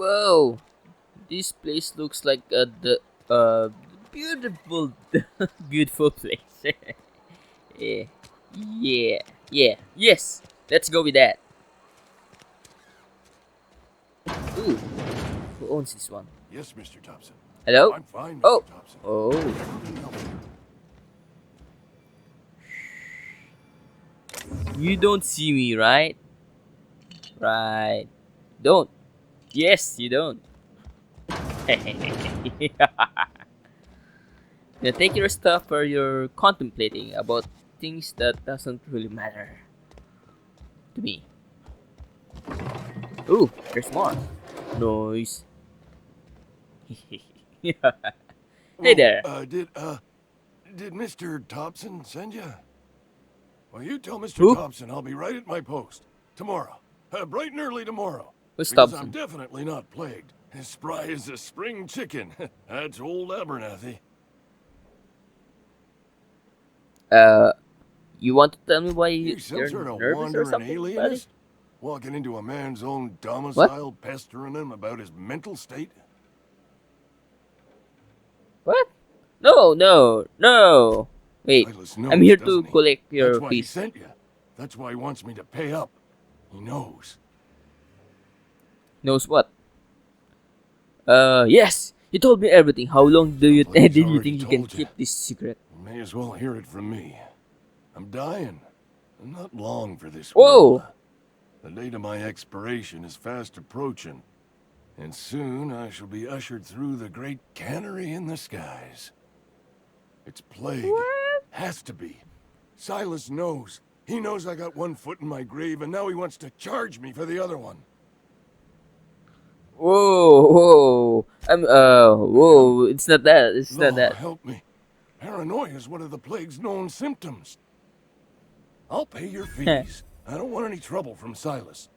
Whoa! This place looks like the uh beautiful, beautiful place. Yeah, yeah, yeah. Yes, let's go with that. Ooh, who owns this one? Yes, Mr. Thompson. Hello? I'm fine, Oh, Mr. Thompson. oh. Never been helped. You don't see me, right? Right. Don't. Yes, you don't. Now take your stuff where you're contemplating about things that doesn't really matter to me. Ooh, there's more. Noise. Hey Oh, there. did Mr. Thompson send you? Well, you tell Mr. Who? Thompson I'll be right at my post. Tomorrow. Bright and early tomorrow. Who's Because I'm Thompson? definitely not plagued. As spry as a spring chicken. That's old Abernathy. You want to tell me why You some you're sort of nervous or wandering something, buddy? alienist? Walking into a man's own What? domicile, pestering him about his mental state? What? No, no, no. Wait, Silas I'm knows, here to doesn't he? collect That's your why he fees. sent you. That's why he wants me to pay up. He knows. Knows what? Yes. You told me everything. How long do you Sounds like he's did you already think you can told you. keep this secret? You may as well hear it from me. I'm dying. I'm not long for this Whoa! world. The date of my expiration is fast approaching. And soon I shall be ushered through the great cannery in the skies. It's plague. What? Has to be. Silas knows. He knows I got one foot in my grave, and now he wants to charge me for the other one. Whoa, whoa. Whoa. It's not that. It's not Lord, that. help me. Paranoia is one of the plague's known symptoms. I'll pay your fees. I don't want any trouble from Silas.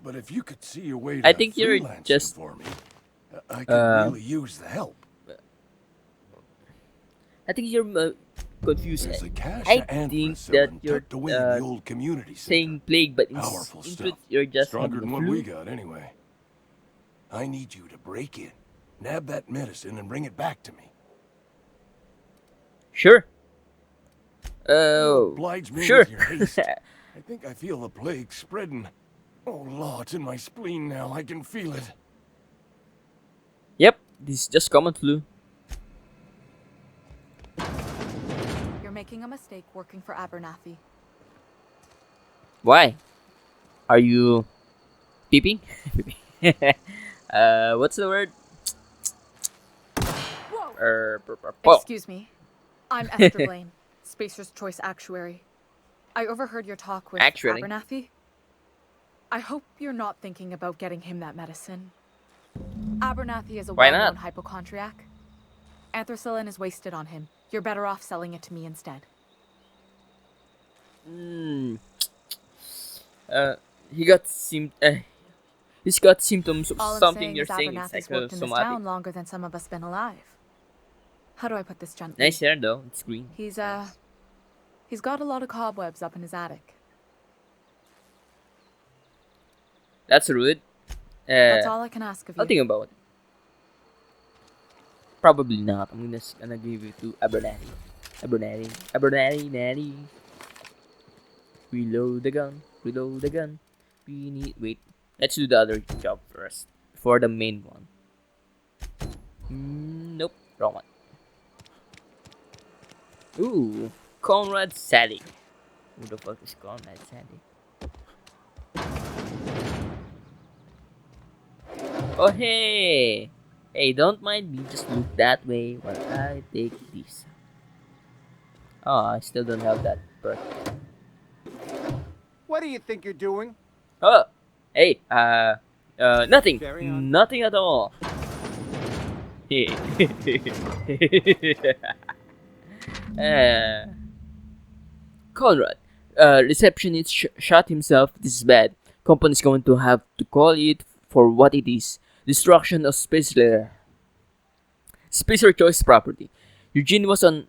But if you could see a way I to think you're freelance him just for me, I could uh really use the help. I think you're confused. There's a cache I of think anthrax that you're you're away in the old community center. saying plague, but Powerful in stuff. truth you're just Stronger having than a what flu. we got, anyway. I need you to break in, nab that medicine, and bring it back to me. Sure. You'll oblige me Sure. with your haste. I think I feel the plague spreading. Oh, Lord, it's in my spleen now. I can feel it. Yep, this is just common flu. You're making a mistake working for Abernathy. Why? Are you peeping? What's the word? Whoa! Excuse me. I'm Esther Blaine, Spacer's Choice Actuary. I overheard your talk with Actually. Abernathy. I hope you're not thinking about getting him that medicine. Abernathy is a Why well-known not? hypochondriac. Anthracillin is wasted on him. You're better off selling it to me instead. He got he's got symptoms of All I'm something saying you're is saying is Abernathy's worked in this psychosomatic. town longer than some of us been alive. How do I put this gently? Nice hair though, it's green. He's got a lot of cobwebs up in his attic. That's rude. That's all I can ask of you. I'll think about it. Probably not. I'm just gonna give it to Abernathy. Abernathy. Reload the gun. We need. Wait. Let's do the other job first. Before the main one. Nope. Wrong one. Ooh. Conrad Sally. Who the fuck is Conrad Sally? Oh, hey! Hey, don't mind me. Just look that way while I take this. Oh, I still don't have that perk. What do you think you're doing? Oh! Hey, nothing. Carry on. Nothing at all. Hey. Conrad, receptionist shot himself. This is bad. Company's going to have to call it for what it is. Destruction of Spacer Choice property. Eugene was an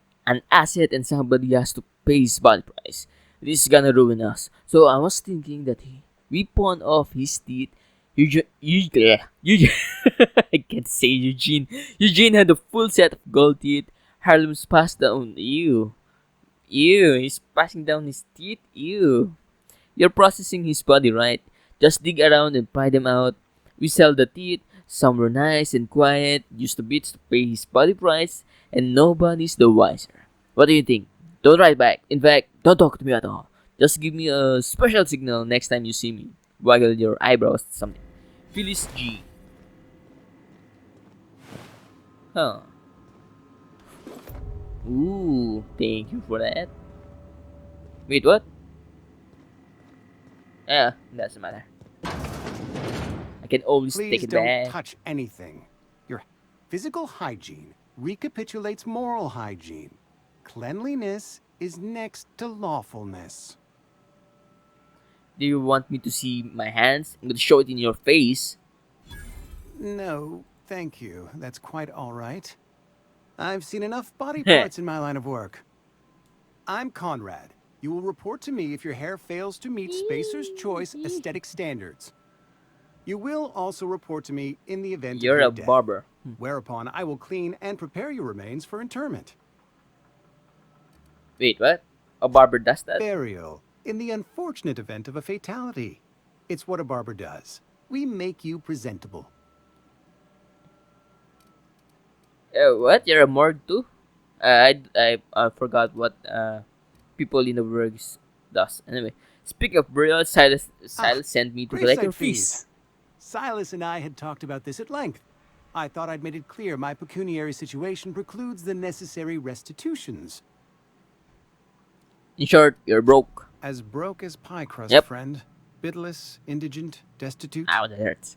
asset and somebody has to pay his bond price. This is gonna ruin us. So I was thinking that we pawn off his teeth Eugene. I can't say Eugene. Eugene had a full set of gold teeth. Harlem's passed down. Ew. Ew. He's passing down his teeth. Ew. You're processing his body, right? Just dig around and pry them out. We sell the teeth. Some were nice and quiet, used the bits to pay his body price, and nobody's the wiser. What do you think? Don't write back. In fact, don't talk to me at all. Just give me a special signal next time you see me. Waggle your eyebrows, something. Phyllis G. Huh. Ooh, thank you for that. Wait, what? Yeah, doesn't matter. I can always Please take it don't back. touch anything. Your physical hygiene recapitulates moral hygiene. Cleanliness is next to lawfulness. Do you want me to see my hands? I'm gonna show it in your face. No, thank you. That's quite all right. I've seen enough body parts in my line of work. I'm Conrad. You will report to me if your hair fails to meet Spacer's Choice aesthetic standards. You will also report to me in the event You're of your a death, barber. whereupon I will clean and prepare your remains for interment. Wait, what? A barber does that? Burial, in the unfortunate event of a fatality. It's what a barber does. We make you presentable. What? You're a morgue too? I forgot what people in the works does. Anyway, speaking of burial, Silas sent me to collect your Gravesite fees. Silas and I had talked about this at length. I thought I'd made it clear my pecuniary situation precludes the necessary restitutions. In short, you're broke. As broke as pie crust, Yep. friend. Bitless, indigent, destitute. Ow, that hurts.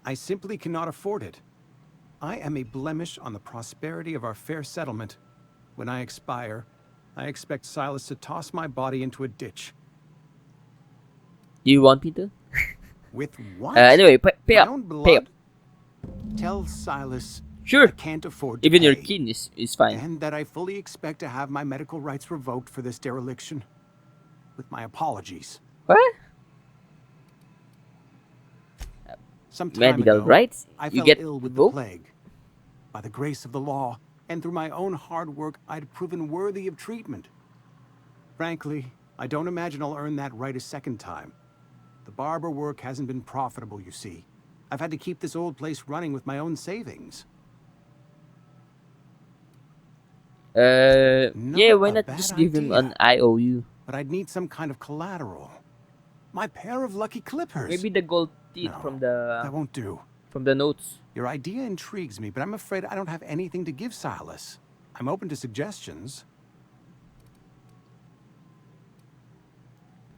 I simply cannot afford it. I am a blemish on the prosperity of our fair settlement. When I expire, I expect Silas to toss my body into a ditch. Do you want me to? With what? Anyway, pay My up. own Pay up. blood? Tell Silas I Sure. can't afford to Even your pay, kidney is fine. and that I fully expect to have my medical rights revoked for this dereliction. With my apologies. What? Some time Medical ago, rights? I You fell get ill with the revoked? plague. By the grace of the law, and through my own hard work, I'd proven worthy of treatment. Frankly, I don't imagine I'll earn that right a second time. The barber work hasn't been profitable, you see. I've had to keep this old place running with my own savings. Yeah, Not why a not bad just give him idea. an IOU? But I'd need some kind of collateral. My pair of lucky clippers. Maybe the gold teeth No, from that won't do. the notes. Your idea intrigues me, but I'm afraid I don't have anything to give Silas. I'm open to suggestions.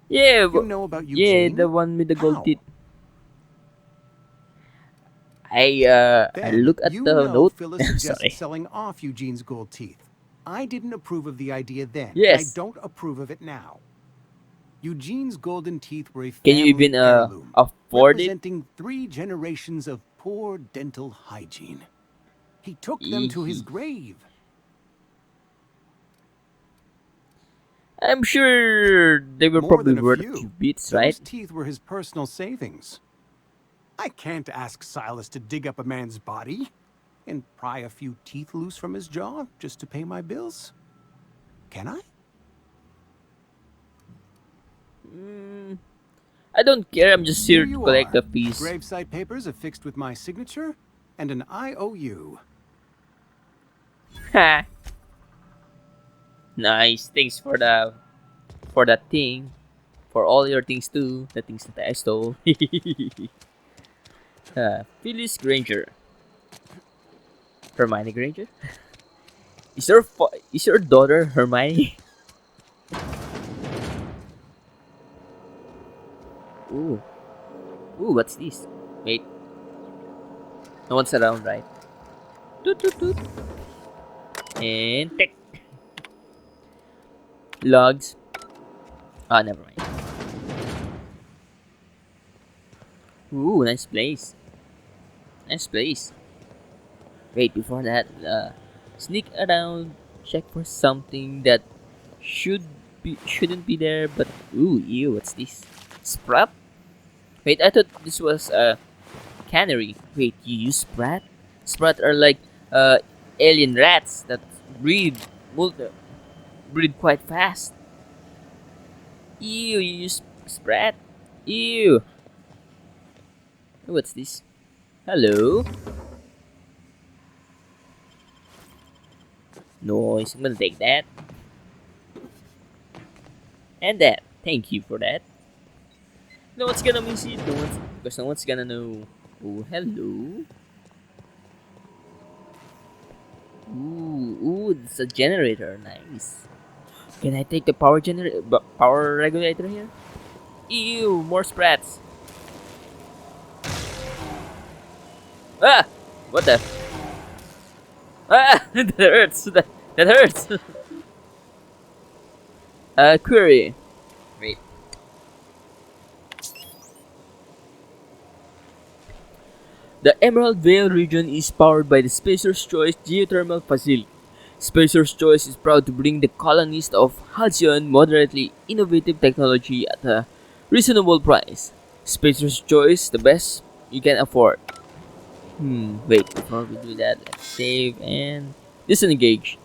Yeah, You know about yeah, Eugene? the one with the gold How? teeth. I Then, look at you the know note. Phyllis suggested Sorry. selling off Eugene's gold teeth. I didn't approve of the idea then. And I Yes. don't approve of it now. Eugene's golden teeth were a Can you family even heirloom, afford it? representing 3 generations of poor dental hygiene. He took them to his Eehee. grave. I'm sure they were More probably than a worth a few. few bits, Those right? teeth were his personal savings. I can't ask Silas to dig up a man's body and pry a few teeth loose from his jaw just to pay my bills. Can I? I don't care. I'm just here to you collect are. the fees. Gravesite papers affixed with my signature and an IOU. Ha. Nice. Thanks for that thing. For all your things too. The things that I stole. Phyllis Granger. Hermione Granger. Is your daughter Hermione? Ooh. Ooh, what's this? Wait. No one's around, right? Toot toot toot. And tick. Logs. Ah, never mind. Ooh, nice place. Nice place. Wait, before that, sneak around, check for something that shouldn't be there, but ooh, ew, what's this? Sprout? Wait, I thought this was cannery. Wait, you use sprat? Sprat are like uh, alien rats that breed multi breed quite fast. Ew, you use sprat? Ew. What's this? Hello? Nice, I'm gonna take that. And that. Thank you for that. No one's gonna miss it. Because no one's gonna know. Oh, hello. Ooh, it's a generator. Nice. Can I take the power regulator here? Ew, more sprats. Ah! What the? Ah! That hurts. That hurts. Query. Wait. The Emerald Vale region is powered by the Spacer's Choice geothermal facility. Spacer's Choice is proud to bring the colonist of Halcyon moderately innovative technology at a reasonable price. Spacer's Choice, the best you can afford. Wait, before we do that, let's save and disengage.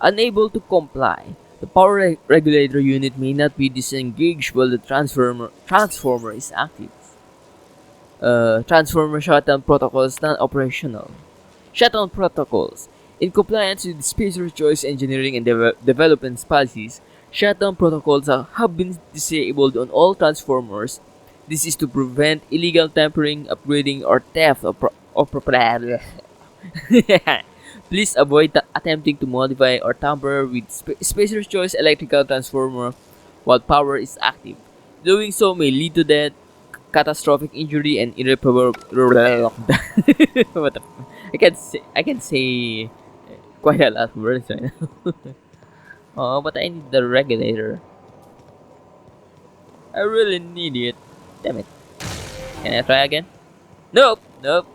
Unable to comply. The power regulator unit may not be disengaged while the transformer is active. Transformer shutdown protocols non-operational. Shutdown protocols. In compliance with Spacer Choice engineering and development policies, shutdown protocols have been disabled on all transformers. This is to prevent illegal tampering, upgrading, or theft of property. Please avoid attempting to modify or tamper with Spacer's Choice electrical transformer while power is active. Doing so may lead to death, catastrophic injury, and irreparable. What the? I can say quite a lot of words right now. Oh, but I need the regulator. I really need it. Damn it. Can I try again? Nope. Nope.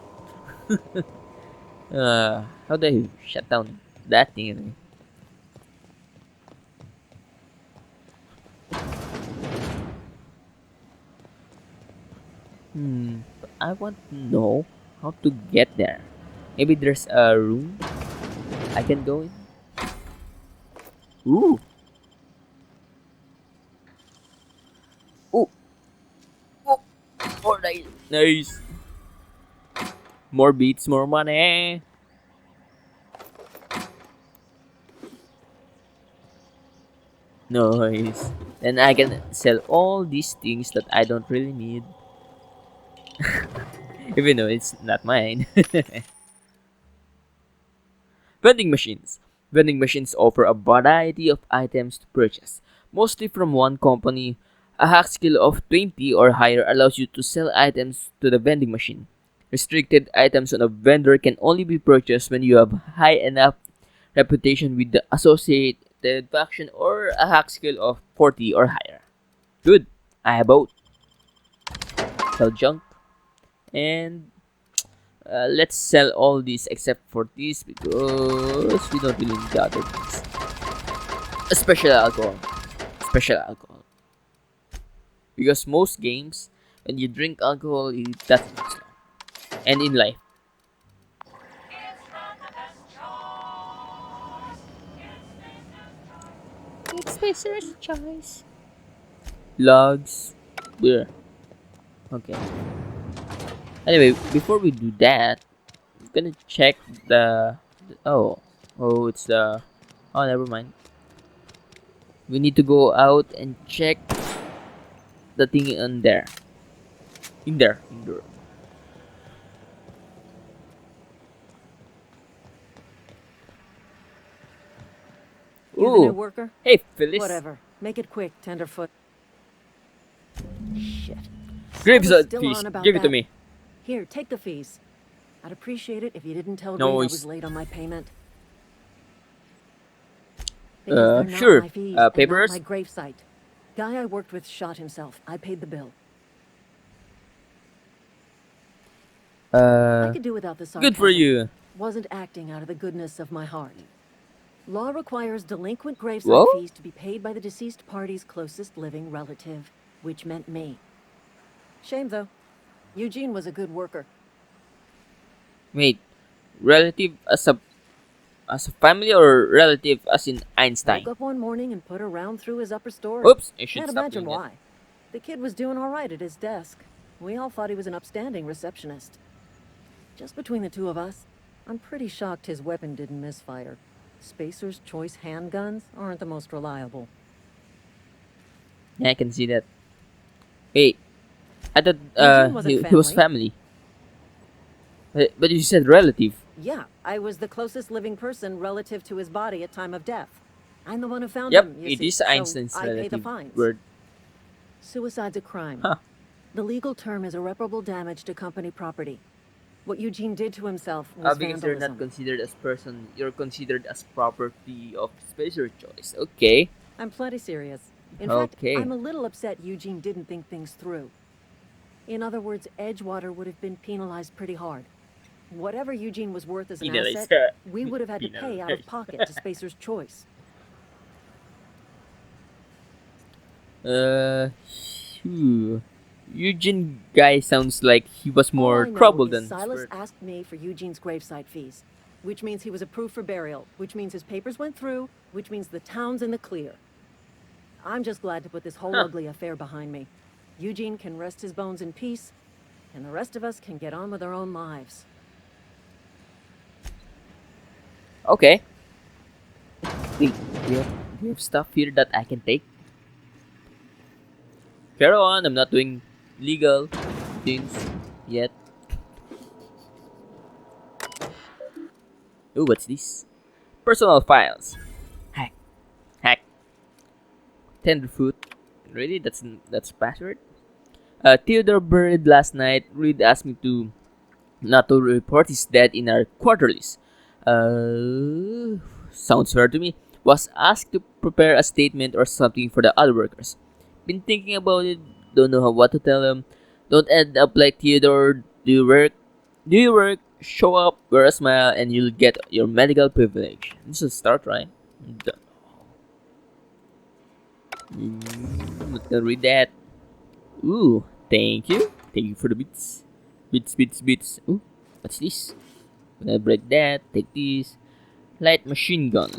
How do I shut down that thing? But I want to know how to get there. Maybe there's a room I can go in. Ooh. Ooh. Oh. More nice. Nice. More beats, more money. Nice. Then I can sell all these things that I don't really need. Even though it's not mine. Vending machines. Vending machines offer a variety of items to purchase, mostly from one company. A hack skill of 20 or higher allows you to sell items to the vending machine. Restricted items on a vendor can only be purchased when you have high enough reputation with the associated faction or a hack skill of 40 or higher. Good. I have both. Sell junk. And let's sell all these except for this because we don't really need the other things. A special alcohol. Special alcohol. Because most games, when you drink alcohol, it doesn't last long. And in life. It's Spacer's Choice. Logs. Beer. Okay. Anyway, before we do that, I'm gonna check oh, it's the. Oh, never mind. We need to go out and check the thing in there. In there. You the new worker? Hey, Phyllis. Whatever. Make it quick, tenderfoot. Shit. Graves I was a still fees. on about Give it to that. me. Here, take the fees. I'd appreciate it if you didn't tell No Green I worries. was late on my payment. Because they're Sure. not my fees, and Papers? not my gravesite. Guy I worked with shot himself. I paid the bill. I could do without the sarcasm. Good for you. Wasn't acting out of the goodness of my heart. Law requires delinquent gravesite Whoa? fees to be paid by the deceased party's closest living relative, which meant me. Shame, though. Eugene was a good worker. Wait, relative as a family or relative as in Woke Einstein? up one morning and put a round through his upper story. Oops, I should Can't stop imagine doing it. why. The kid was doing all right at his desk. We all thought he was an upstanding receptionist. Just between the two of us, I'm pretty shocked his weapon didn't misfire. Spacer's Choice handguns aren't the most reliable. Yeah, I can see that. Wait, I thought Eugene wasn't he was family. family. But you said relative. Yeah, I was the closest living person relative to his body at time of death. I'm the one who found Yep, him, you it see, is so Einstein's I pay the relative fines. word. Suicide's a crime. Huh. The legal term is irreparable damage to company property. What Eugene did to himself was Because you're not vandalism. considered as person, you're considered as property of Spacer Choice. Okay. I'm plenty serious. In fact, Okay. I'm a little upset Eugene didn't think things through. In other words, Edgewater would have been penalized pretty hard. Whatever Eugene was worth as an Penalized. asset, we would have had to pay out of pocket to Spacer's Choice. Phew. Eugene guy sounds like he was All more I know trouble is than Silas Spirit. asked me for Eugene's gravesite fees, which means he was approved for burial, which means his papers went through, which means the town's in the clear. I'm just glad to put this whole Huh. ugly affair behind me. Eugene can rest his bones in peace, and the rest of us can get on with our own lives. Okay. Wait, do you have stuff here that I can take? Carry on, I'm not doing legal things yet. Ooh, what's this? Personal files. Hack. Hack. Tenderfoot. Really? That's password? Theodore buried last night. Reed asked me to not to report his death in our quarterlies. Sounds fair to me. Was asked to prepare a statement or something for the other workers. Been thinking about it. Don't know what to tell them. Don't end up like Theodore. Do you work? Do you work? Show up, wear a smile, and you'll get your medical privilege. This is a start, right? Not gonna read that. Ooh, thank you. Thank you for the bits. Bits. Ooh, what's this? Gonna break that. Take this. Light machine gun.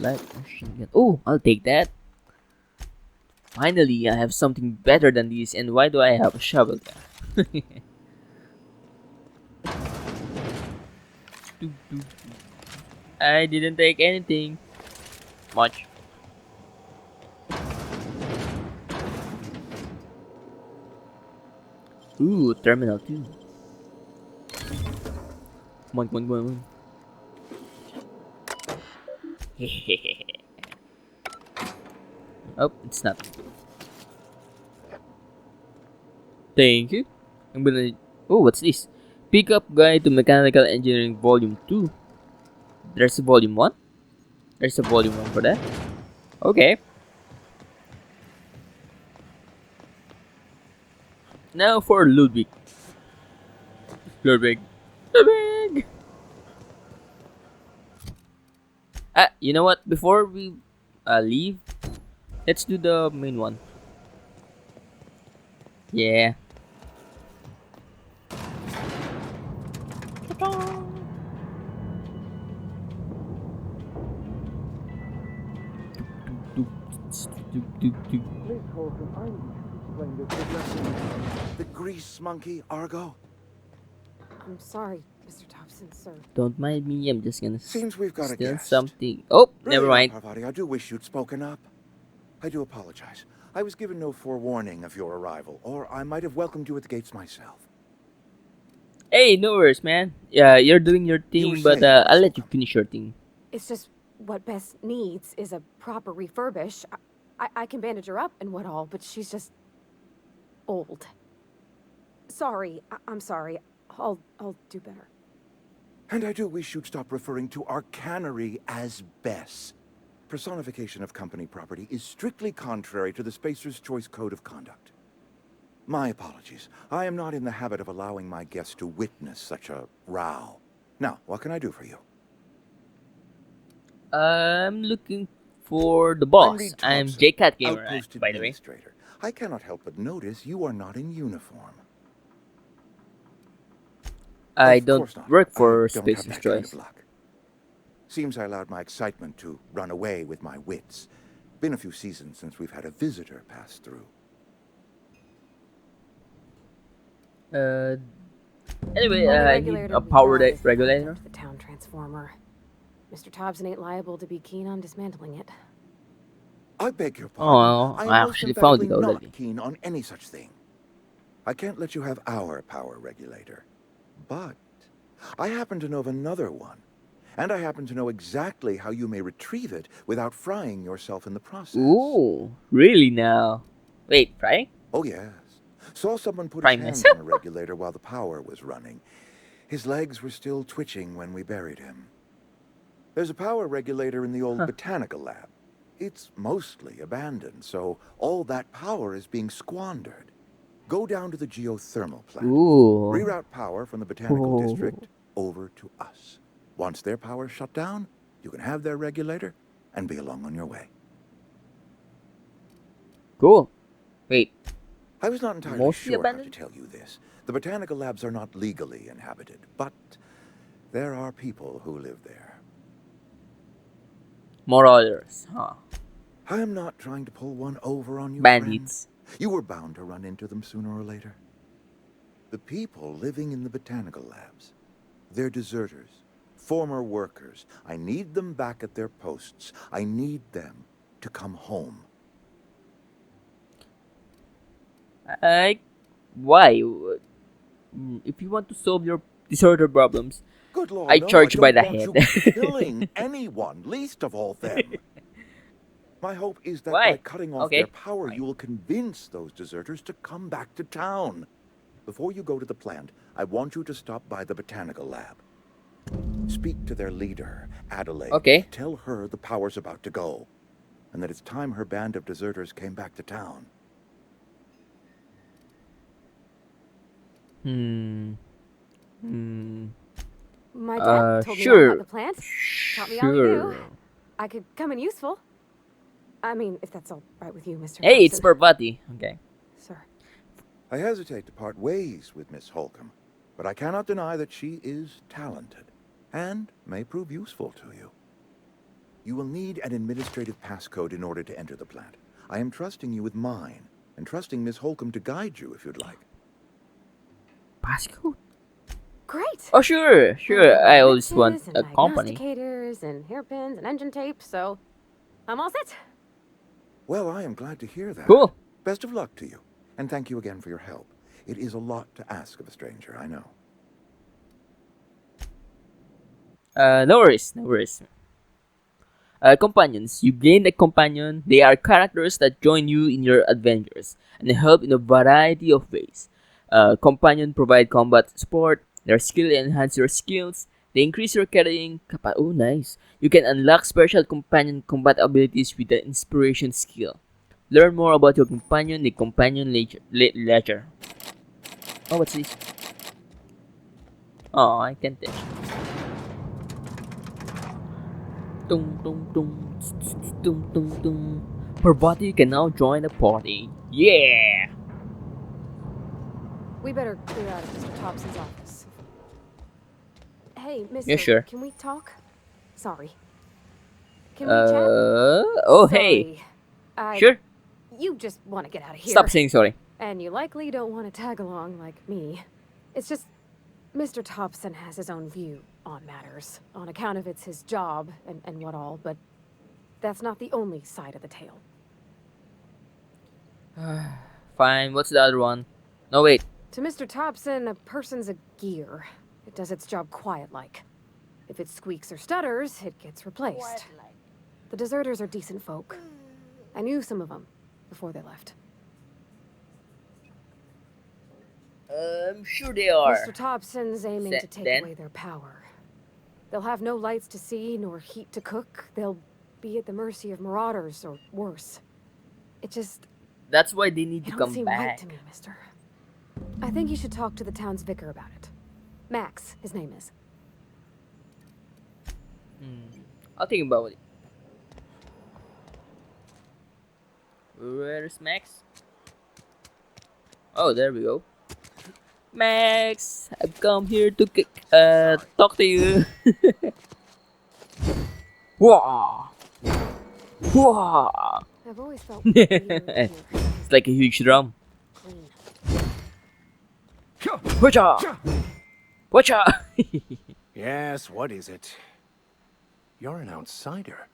Oh, I'll take that. Finally, I have something better than this. And why do I have a shovel gun? I didn't take anything much. Ooh, terminal 2. Come on. Oh, it's not. Thank you. I'm gonna. Oh, what's this? Pickup Guide to Mechanical Engineering Volume 2. There's a Volume 1? There's a Volume 1 for that? Okay. Now for Ludwig. Ludwig. You know what? Before we leave, let's do the main one. Yeah. The grease monkey, Argo? I'm sorry, Mr. Thompson, sir. Don't mind me. I'm just gonna Seems we've got a steal guest. something. Oh, Really never now, mind. Parvati, I do wish you'd spoken up. I do apologize. I was given no forewarning of your arrival, or I might have welcomed you at the gates myself. Hey, no worries, man. Yeah, you're doing your You were thing, but saying, I'll let you Ahsoka. finish your thing. It's just what Bess needs is a proper refurbish. I can bandage her up and what all, but she's just old. Sorry, I'm sorry. I'll do better. And I do wish you'd stop referring to our cannery as Bess. Personification of company property is strictly contrary to the Spacer's Choice Code of Conduct. My apologies. I am not in the habit of allowing my guests to witness such a row. Now, what can I do for you? I'm looking for the I'm boss. Reed I'm Thompson, JCat Gamer, Outpost by the way. Administrator. I cannot help but notice you are not in uniform. I Of don't course not. work I for don't have Spacer's that kind of Choice. luck. Seems I allowed my excitement to run away with my wits. Been a few seasons since we've had a visitor pass through. Uh, anyway, Only I need regulator a we power got is the regulator. hooked up to the town transformer. Mr. Thompson ain't liable to be keen on dismantling it. I beg your pardon. Oh, I am I most actually found emphatically it not already. keen on any such thing. I can't let you have our power regulator. But I happen to know of another one. And I happen to know exactly how you may retrieve it without frying yourself in the process. Ooh, really now? Wait, Frank? Oh, yes. Saw someone put his Prime hands myself? on a regulator while the power was running. His legs were still twitching when we buried him. There's a power regulator in the old Huh. botanical lab. It's mostly abandoned, so all that power is being squandered. Go down to the geothermal plant. Ooh. Reroute power from the botanical Ooh. district over to us. Once their power's shut down, you can have their regulator and be along on your way. Cool. Wait, I was not entirely mostly sure how to abandoned? tell you this. The botanical labs are not legally inhabited, but there are people who live there. Marauders, huh? I am not trying to pull one over on you, friend. Bandits. You were bound to run into them sooner or later. The people living in the botanical labs, they're deserters, former workers. I need them back at their posts. I need them to come home. I. Why? If you want to solve your disorder problems, Good Lord, I no, I charge by don't the want head. you killing anyone, least of all them. My hope is that by Why? cutting off their Okay. power, Fine. you will convince those deserters to come back to town. Before you go to the plant, I want you to stop by the botanical lab. Speak to their leader, Adelaide. Okay. Tell her the power's about to go, and that it's time her band of deserters came back to town. Hmm. Hmm. My dad told me all about Sure. the plant. Taught me all he knew. Sure. I could come in useful. I mean, if that's all right with you, Mr. Hey, it's Thompson. Parvati. Okay. Sir. I hesitate to part ways with Miss Holcomb, but I cannot deny that she is talented and may prove useful to you. You will need an administrative passcode in order to enter the plant. I am trusting you with mine, and trusting Miss Holcomb to guide you if you'd like. Passcode? Great. Oh, sure. I've Sure. got I my always want wrenches and a company. diagnosticators and hairpins and engine tape, so I'm all set. Well, I am glad to hear that. Cool. Best of luck to you, and thank you again for your help. It is a lot to ask of a stranger, I know. No worries. No worries. Companions. You gain a companion. They are characters that join you in your adventures and help in a variety of ways. Companion provide combat support. Their skill enhance your skills. They increase your carrying capacity. Oh, nice. You can unlock special companion combat abilities with the inspiration skill. Learn more about your companion, the companion ledger. Oh, what's this? Oh, I can't touch. Tung tung tung tung tung tung. Parvati can now join the party. Yeah. We better clear out of Mr. Thompson's office. Hey, Yeah, mister, sure. can we talk? Sorry. Can we chat? Oh, hey. Sorry. Sure. You just want to get out of here. Stop saying sorry. And you likely don't want to tag along like me. It's just, Mr. Thompson has his own view on matters, on account of it's his job and what all, but that's not the only side of the tale. Fine. What's the other one? No, wait. To Mr. Thompson, a person's a gear. It does its job quiet-like. If it squeaks or stutters, it gets replaced. The deserters are decent folk. I knew some of them before they left. I'm sure they are. Mr. Thompson's aiming to take Then? away their power. They'll have no lights to see, nor heat to cook. They'll be at the mercy of marauders, or worse. It just... That's why they need It to don't come seem right back. to me, mister. I think you should talk to the town's vicar about it. Max, his name is. I'll think about it. Where's Max? Oh, there we go. Max, I've come here to talk to you. Wah! Wah! I've always felt weird here. It's like a huge drum. Clean. Wacha! Wacha! Yes, what is it? You're an outsider.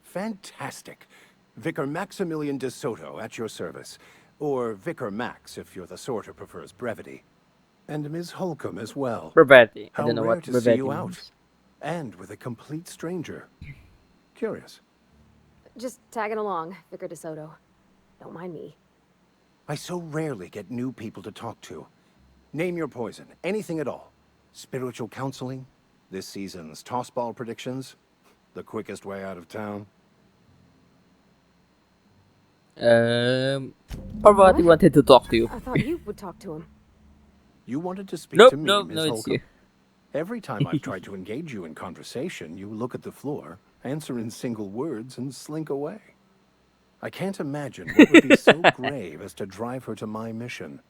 Fantastic. Vicar Maximilian de Soto at your service. Or Vicar Max, if you're the sort who prefers brevity. And Ms. Holcomb as well. Parvati. I How don't know rare what to see Parvati you means. out. And with a complete stranger. Curious. Just tagging along, Vicar DeSoto. Don't mind me. I so rarely get new people to talk to. Name your poison. Anything at all. Spiritual counseling? This season's tossball predictions? The quickest way out of town? Parvati What? wanted to talk to you. I thought you would talk to him. You wanted to speak Nope, to me, nope, Ms. no, it's Holcomb? you. Every time I've tried to engage you in conversation, you look at the floor, answer in single words, and slink away. I can't imagine what would be so grave as to drive her to my mission.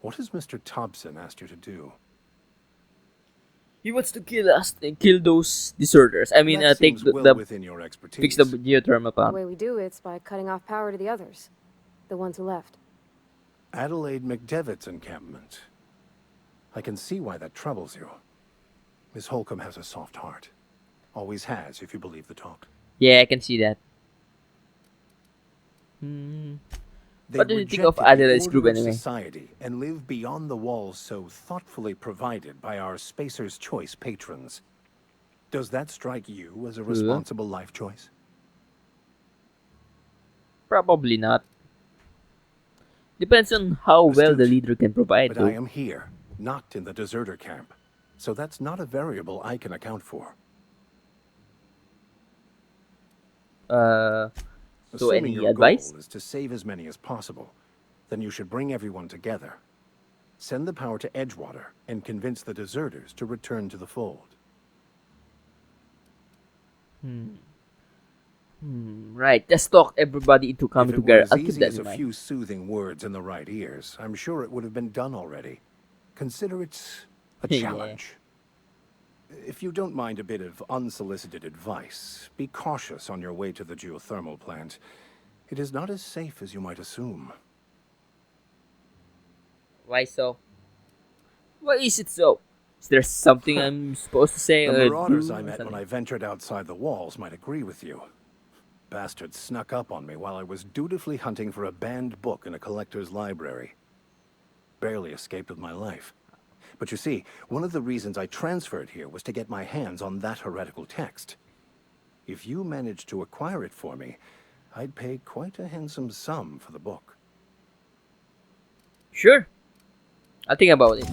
What has Mr. Thompson asked you to do? He wants to kill us and kill those deserters. I mean, That take seems well the within your expertise. fix the geothermal The plant. way we do it's by cutting off power to the others. The ones who left. Adelaide McDevitt's encampment. I can see why that troubles you. Miss Holcomb has a soft heart. Always has, if you believe the talk. Yeah, I can see that. They What do you think of rejected the Adelaide's group order of anyway? society and live beyond the walls so thoughtfully provided by our Spacer's Choice patrons. Does that strike you as a responsible life choice? Probably not. Depends on how well the Astute. leader can provide. But I Though. am here, not in the deserter camp. So that's not a variable I can account for. So Assuming any your advice? goal is to save as many as possible, then you should bring everyone together. Send the power to Edgewater and convince the deserters to return to the fold. Right, just talk everybody into coming If it together. were as I'll keep easy that as in a mind. few soothing words in the right ears, I'm sure it would have been done already. Consider it a Yeah. challenge. If you don't mind a bit of unsolicited advice, be cautious on your way to the geothermal plant. It is not as safe as you might assume. Why so? Why is it so? Is there something I'm supposed to say The or marauders do I or met when something? I ventured outside the walls might agree with you. Bastards snuck up on me while I was dutifully hunting for a banned book in a collector's library. Barely escaped with my life. But you see, one of the reasons I transferred here was to get my hands on that heretical text. If you managed to acquire it for me, I'd pay quite a handsome sum for the book. Sure. I'll think about it.